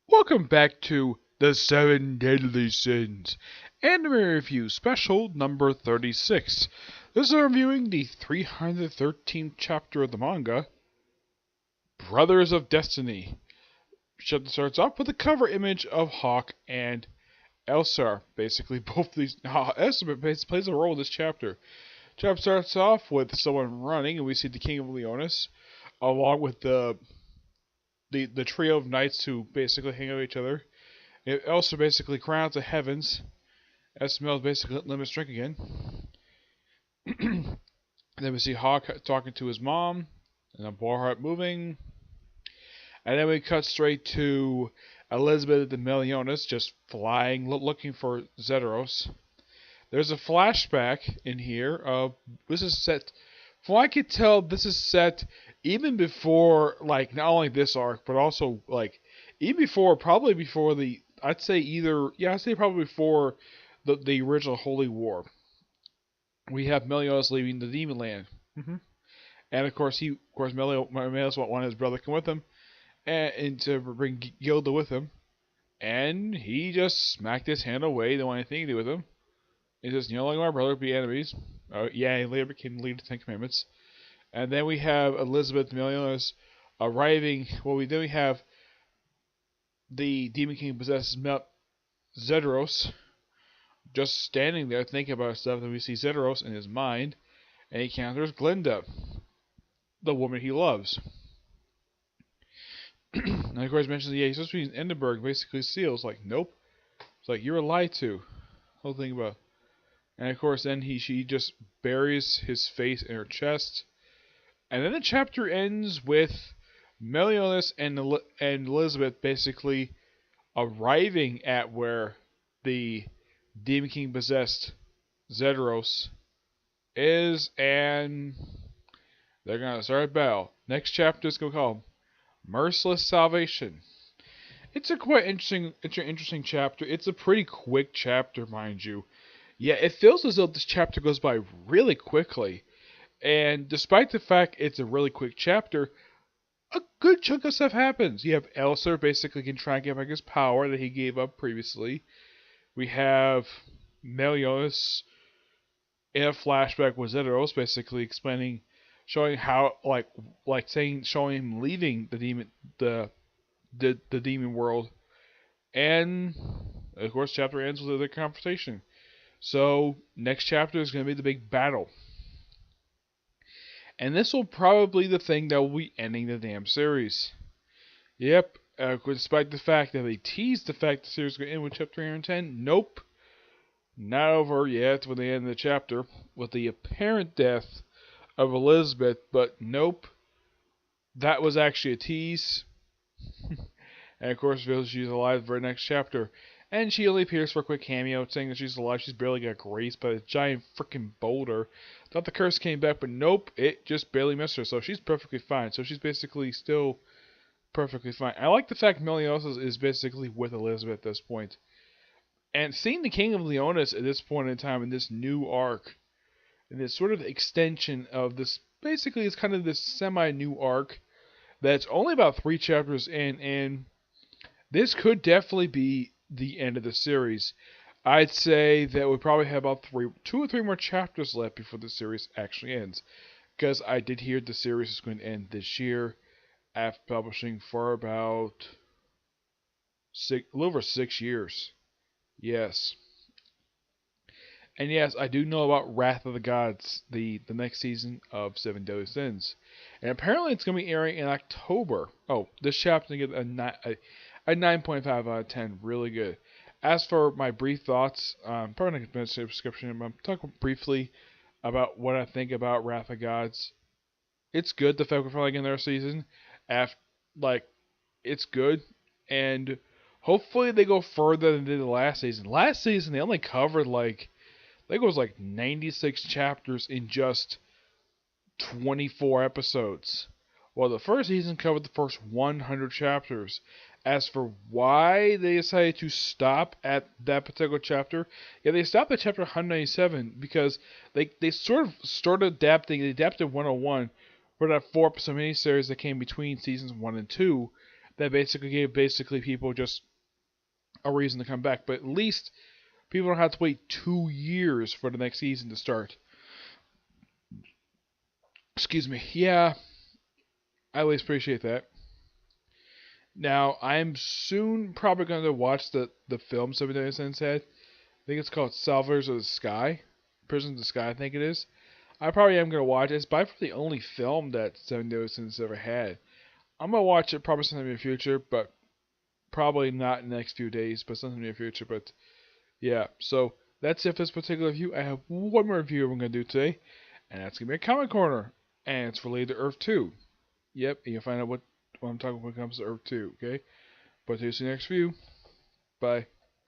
Welcome back to The Seven Deadly Sins, Anime Review Special number 36. This is reviewing the 313th chapter of the manga, Brothers of Destiny. Chapter starts off with a cover image of Hawk and Elsar. Basically, both these. Elsar plays a role in this chapter. Chapter starts off with someone running, and we see the King of Leonis, along with the trio of knights who basically hang out with each other. It also basically crowns the heavens. SML basically let Limits drink again. Then we see Hawk talking to his mom, and a Boreheart moving. And then we cut straight to Elizabeth de Meliodas just flying, looking for Zedros. There's a flashback in here of this is set. From what I could tell, this is set even before, like, not only this arc, but also, like, even before, probably before I'd say probably before the original Holy War. We have Meliodas leaving the Demon Land. And of course, Meliodas wanted his brother to come with him, and to bring Gilda with him. And he just smacked his hand away, didn't want anything to do with him. He says, "You know, like my brother, be enemies." Yeah, he later became the leader of the Ten Commandments. And then we have Elizabeth Meliodas arriving. Well, we have the Demon King possesses Zedros just standing there thinking about stuff. Then we see Zedros in his mind, and he encounters Glinda, the woman he loves. And of course, mentions he's supposed to be in Edinburgh, basically seals. Like, nope. It's like, you're lied to. Whole thing about. And of course, then she just buries his face in her chest. And then the chapter ends with Meliodas and Elizabeth basically arriving at where the Demon King possessed Zedros is, and they're gonna start a battle. Next chapter is gonna be called Merciless Salvation. It's a quite interesting chapter. It's a pretty quick chapter, mind you. Yeah, it feels as though this chapter goes by really quickly. And despite the fact it's a really quick chapter, a good chunk of stuff happens. You have Elsar basically can try and get back his power that he gave up previously. We have Meliodas in a flashback with Zedros basically explaining, showing how, showing him leaving the demon world. And of course, chapter ends with their confrontation. So next chapter is going to be the big battle. And this will probably be the thing that will be ending the damn series. Yep, despite the fact that they teased the fact the series is going to end with chapter 310, nope. Not over yet when they end the chapter with the apparent death of Elizabeth, but nope. That was actually a tease. And of course, she's alive for the next chapter. And she only appears for a quick cameo, saying that she's alive. She's barely got grazed by a giant freaking boulder. Thought the curse came back, but nope, it just barely missed her. So she's perfectly fine. So she's basically still perfectly fine. I like the fact Meliodas is basically with Elizabeth at this point. And seeing the King of Leonis at this point in time in this new arc, in this sort of extension of this, basically it's kind of this semi-new arc that's only about 3 chapters in, and this could definitely be the end of the series. I'd say that we probably have about 2 or 3 more chapters left before the series actually ends. Because I did hear the series is going to end this year after publishing for about a little over 6 years. Yes. And yes, I do know about Wrath of the Gods, the next season of Seven Deadly Sins. And apparently it's going to be airing in October. Oh, this chapter gets a 9.5 out of 10. Really good. As for my brief thoughts, probably not going to finish the description, but I'm talking briefly about what I think about Wrath of the Gods. It's good, the fact we're finally getting their season. It's good. And hopefully they go further than they did the last season. Last season, they only covered, I think it was 96 chapters in just 24 episodes. Well, the first season covered the first 100 chapters. As for why they decided to stop at that particular chapter, yeah, they stopped at chapter 197 because they sort of started adapting. They adapted 101 for that 4-episode miniseries that came between seasons 1 and 2. that basically gave people just a reason to come back. But at least people don't have to wait 2 years for the next season to start. Excuse me. Yeah, I always appreciate that. Now, I'm soon probably going to watch the film 7 Days Said. I think it's called Salvors of the Sky. Prisons of the Sky, I think it is. I probably am going to watch it. It's by far the only film that 7 Days ever had. I'm going to watch it probably sometime in the future, but probably not in the next few days, but sometime in the future. But yeah, so that's it for this particular review. I have one more review I'm going to do today, and that's going to be a comic corner, and it's related to Earth 2. Yep, and you'll find out what I'm talking about when it comes to Earth 2, okay? But see you next review. Bye.